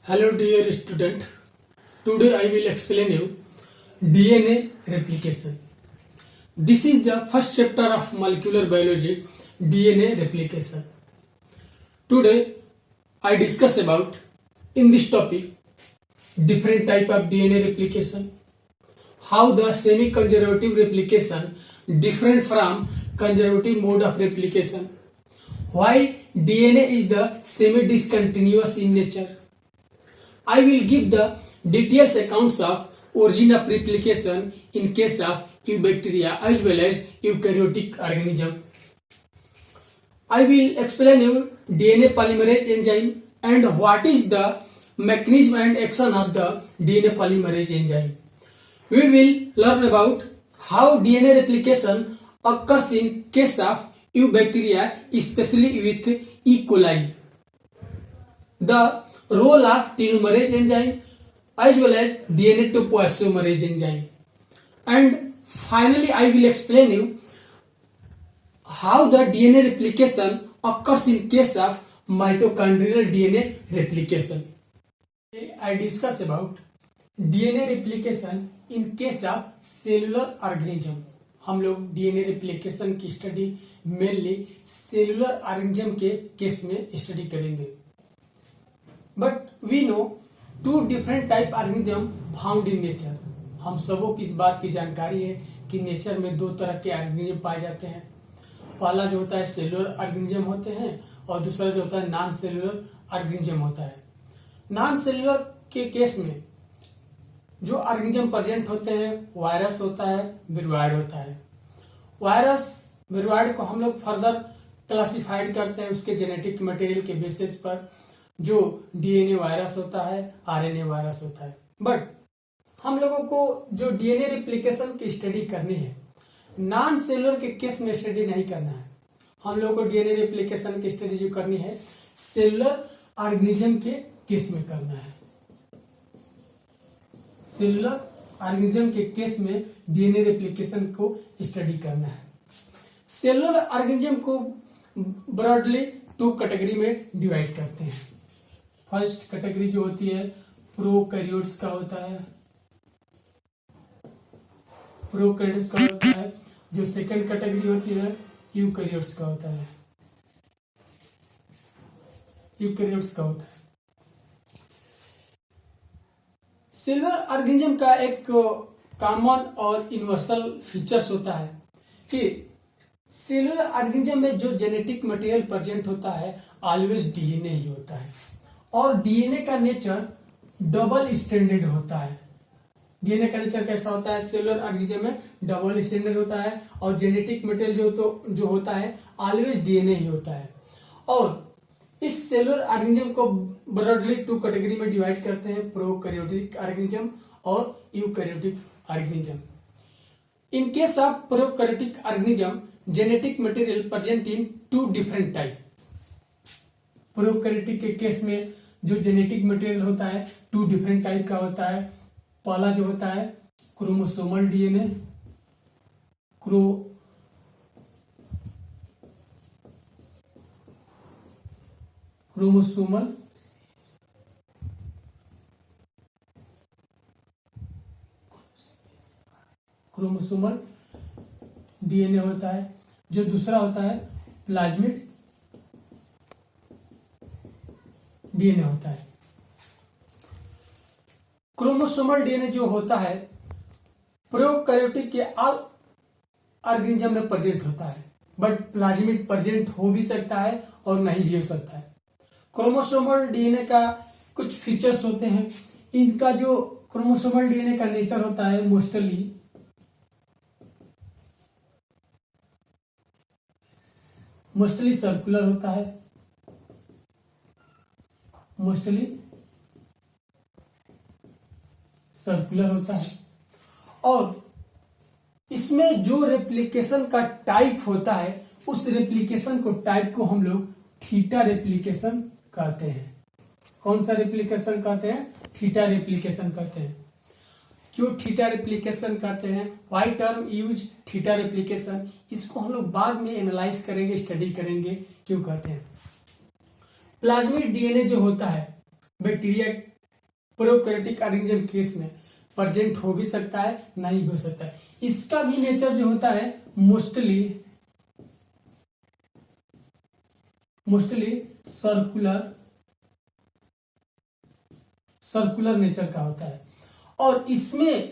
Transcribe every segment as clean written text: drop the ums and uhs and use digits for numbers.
Hello dear student. Today I will explain you DNA replication. This is the first chapter of molecular biology, DNA replication. Today I discuss about in this topic different type of DNA replication, how the semi-conservative replication different from conservative mode of replication, why DNA is the semi-discontinuous in nature. I will give the details accounts of origin of replication in case of eubacteria as well as eukaryotic organism. I will explain you DNA polymerase enzyme and what is the mechanism and action of the DNA polymerase enzyme. We will learn about how DNA replication occurs in case of eubacteria, especially with E. coli. The role of telomerase enzyme as well as DNA topoisomerase enzyme. And finally, I will explain you how the DNA replication occurs in case of mitochondrial DNA replication. I discuss about DNA replication in case of cellular organism. हम लोग DNA replication की study mainly cellular organism के case में study करेंगे. But we know two different type organism found in nature. हम सबों की इस बात की जानकारी है कि नेचर में दो तरह के ऑर्गेनिज्म पाए जाते हैं. पहला जो होता है सेलुलर ऑर्गेनिज्म होते हैं और दूसरा जो होता है नॉन सेलुलर ऑर्गेनिज्म होता है. नॉन सेलुलर के केस में जो ऑर्गेनिज्म प्रेजेंट होते हैं वायरस होता है, विरोइड होता है. वायरस विरोइड को हम लोग फर्दर क्लासिफाइड करते हैं उसके जेनेटिक मटेरियल के बेसिस पर, जो डीएनए वायरस होता है, आरएनए वायरस होता है. बट हम लोगों को जो डीएनए रिप्लिकेशन की स्टडी करनी है नॉन सेलुलर के केस में स्टडी नहीं करना है. हम लोगों को डीएनए रिप्लिकेशन की स्टडी जो करनी है सेलुलर ऑर्गेनिज्म के केस में करना है. सेलुलर ऑर्गेनिज्म के केस में डीएनए रेप्लिकेशन को स्टडी करना है. सेलुलर ऑर्गेनिज्म को ब्रॉडली टू कैटेगरी में डिवाइड करते हैं. फर्स्ट कैटेगरी जो होती है प्रोकैरियोट्स का होता है, प्रोकैरियोट्स का होता है. जो सेकंड कैटेगरी होती है यूकैरियोट्स का होता है, यूकैरियोट्स का होता है. सेलुलर ऑर्गेनिज्म का एक कॉमन और यूनिवर्सल फीचर्स होता है कि सेलुलर ऑर्गेनिज्म में जो जेनेटिक मटेरियल प्रेजेंट होता है ऑलवेज डीएनए ही होता है और डीएनए का नेचर डबल स्टैंडर्ड होता है. डीएनए का नेचर कैसा होता है सेलुलर ऑर्गेनिज्म में डबल स्टैंडर्ड होता है और जेनेटिक मटेरियल जो होता है ऑलवेज डीएनए ही होता है. और इस सेलुलर ऑर्गेनिज्म को ब्रॉडली टू कैटेगरी में डिवाइड करते हैं प्रोकैरियोटिक ऑर्गेनिज्म और eukaryotic organism. In case of prokaryotic organism genetic material present in two different type. Prokaryotic के केस में जो जेनेटिक मटेरियल होता है टू डिफरेंट टाइप का होता है. पहला जो होता है क्रोमोसोमल डीएनए, क्रोमोसोमल डीएनए होता है. जो दूसरा होता है प्लाज्मिड डीएनए होता है. क्रोमोसोमल डीएनए जो होता है प्रोकैरियोटिक के ऑल ऑर्गेनिज्म में प्रेजेंट होता है, बट प्लाज्मिड प्रेजेंट हो भी सकता है और नहीं भी हो सकता है. क्रोमोसोमल डीएनए का कुछ फीचर्स होते हैं. इनका जो क्रोमोसोमल डीएनए का नेचर होता है मोस्टली सर्कुलर होता है, मोस्टली सर्कुलर होता है. और इसमें जो रेप्लिकेशन का टाइप होता है उस रेप्लिकेशन को टाइप को हम लोग थीटा रेप्लिकेशन कहते हैं. कौन सा रेप्लिकेशन कहते हैं? थीटा रेप्लिकेशन कहते हैं. क्यों थीटा रेप्लिकेशन कहते हैं? Why term use theta replication? इसको हम लोग बाद में एनालाइज करेंगे, स्टडी करेंगे क्यों कहते हैं. प्लाज्मिड डीएनए जो होता है बैक्टीरिया प्रोकैरियोटिक ऑर्गेनिज्म केस में प्रेजेंट हो भी सकता है, नहीं भी हो सकता है। इसका भी नेचर जो होता है मोस्टली सर्कुलर नेचर का होता है। और इसमें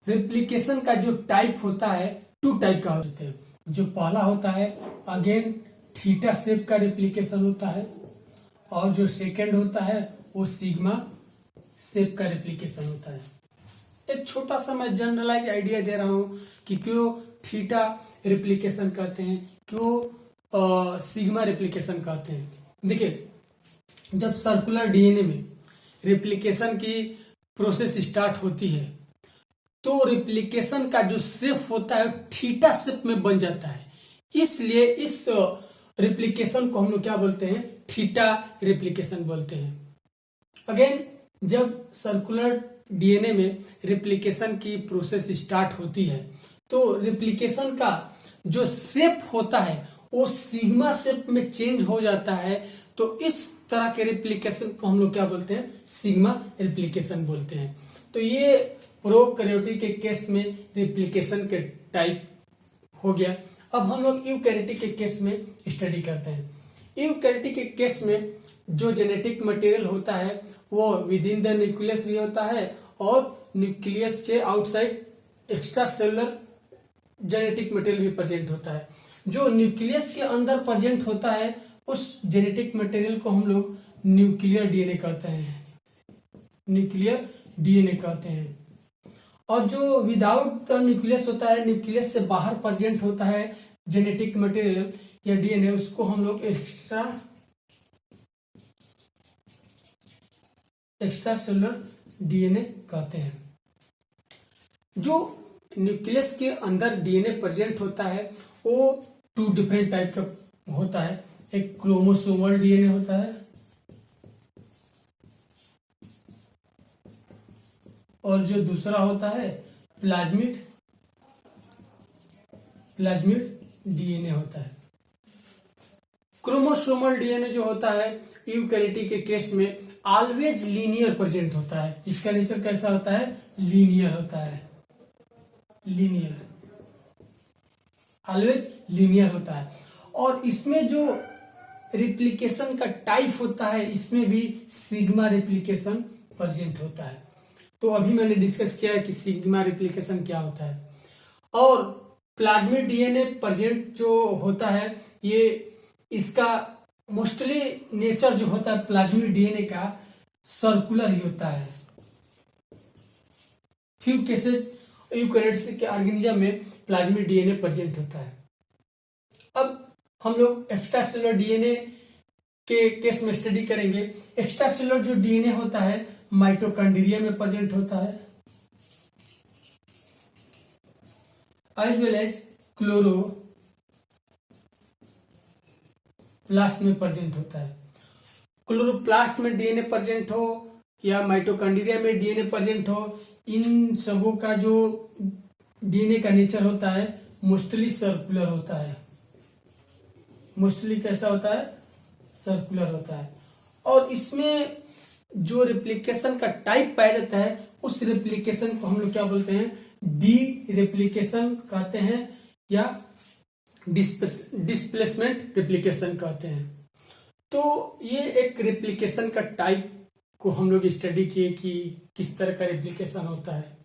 रेप्लिकेशन का जो टाइप होता है 2 टाइप का होता है। जो पहला होता है अगेन थीटा शेप का रेप्लिकेशन होता है, और जो सेकंड होता है वो सिग्मा शेप का रेप्लिकेशन होता है। एक छोटा सा मैं जनरलाइज आइडिया दे रहा हूं कि क्यों थीटा रेप्लिकेशन कहते हैं, क्यों सिग्मा रेप्लिकेशन कहते हैं। देखिए, जब सर्कुलर डीएनए में रेप्लिकेशन की प्रोसेस स्टार्ट होती है तो रेप्लिकेशन का जो शेप होता है थीटा शेप में बन जाता है। इसलिए इस रेप्लिकेशन को हम लोग क्या बोलते हैं, थीटा रेप्लिकेशन बोलते हैं। अगेन जब सर्कुलर डीएनए में रेप्लिकेशन की प्रोसेस स्टार्ट होती है तो रेप्लिकेशन का जो शेप होता है वो सिग्मा शेप में चेंज हो जाता है। तो इस तरह के रेप्लिकेशन को हम लोग क्या बोलते हैं, सिग्मा रेप्लिकेशन बोलते हैं। तो ये प्रोकैरियोटिक के केस में रेप्लिकेशन के टाइप हो गया। अब हम लोग यूकैरियोटिक के केस में स्टडी करते हैं। यूकैरियोटिक के केस में जो जेनेटिक मटेरियल होता है वो विद इन द न्यूक्लियस भी होता है और न्यूक्लियस के outside extra cellular genetic material भी प्रेजेंट होता है। जो न्यूक्लियस के अंदर प्रेजेंट होता है उस जेनेटिक मटेरियल को हम लोग न्यूक्लियर डीएनए कहते हैं, न्यूक्लियर डीएनए कहते हैं। और जो विदाउट द न्यूक्लियस होता है, न्यूक्लियस से बाहर प्रेजेंट होता है जेनेटिक मटेरियल या डीएनए, उसको हम लोग एक्स्ट्रा सेलुलर डीएनए कहते हैं। जो न्यूक्लियस के अंदर डीएनए प्रेजेंट होता है वो 2 डिफरेंट टाइप का होता है। एक क्रोमोसोमल डीएनए होता है और जो दूसरा होता है प्लाज्मिड डीएनए होता है। क्रोमोसोमल डीएनए जो होता है यूकैरियोटिक के केस में ऑलवेज लीनियर प्रेजेंट होता है। इसका नेचर कैसा होता है, लीनियर होता है, ऑलवेज लीनियर होता है। और इसमें जो रेप्लिकेशन का टाइप होता है इसमें भी सिग्मा रेप्लिकेशन प्रेजेंट होता है। तो अभी मैंने डिस्कस किया है कि सिग्मा रेप्लिकेशन क्या होता है। और प्लाज्मिड डीएनए प्रेजेंट जो होता है ये इसका मोस्टली नेचर जो होता है प्लाज्मिड डीएनए का सर्कुलर ही होता है। फ्यू केसेस यूकैरियोट्स के ऑर्गेनिज्म में प्लाज्मिड डीएनए प्रेजेंट होता है। अब हम लोग एक्स्ट्रा सेलुलर डीएनए के केस में स्टडी करेंगे। एक्स्ट्रा सेलुलर जो डीएनए होता है माइटोकॉन्ड्रिया में प्रेजेंट होता है, एज वेल एज क्लोरोप्लास्ट में प्रेजेंट होता है। क्लोरोप्लास्ट में डीएनए प्रेजेंट हो या माइटोकॉन्ड्रिया में डीएनए प्रेजेंट हो, इन सबों का जो डीएनए का नेचर होता है मोस्टली सर्कुलर होता है। मोस्टली कैसा होता है, सर्कुलर होता है। और इसमें जो रेप्लिकेशन का टाइप पाया जाता है उस रेप्लिकेशन को हम लोग क्या बोलते हैं, डी रेप्लिकेशन कहते हैं या डिस्प्लेसमेंट रेप्लिकेशन कहते हैं। तो ये एक रेप्लिकेशन का टाइप को हम लोग स्टडी किए कि किस तरह का रेप्लिकेशन होता है।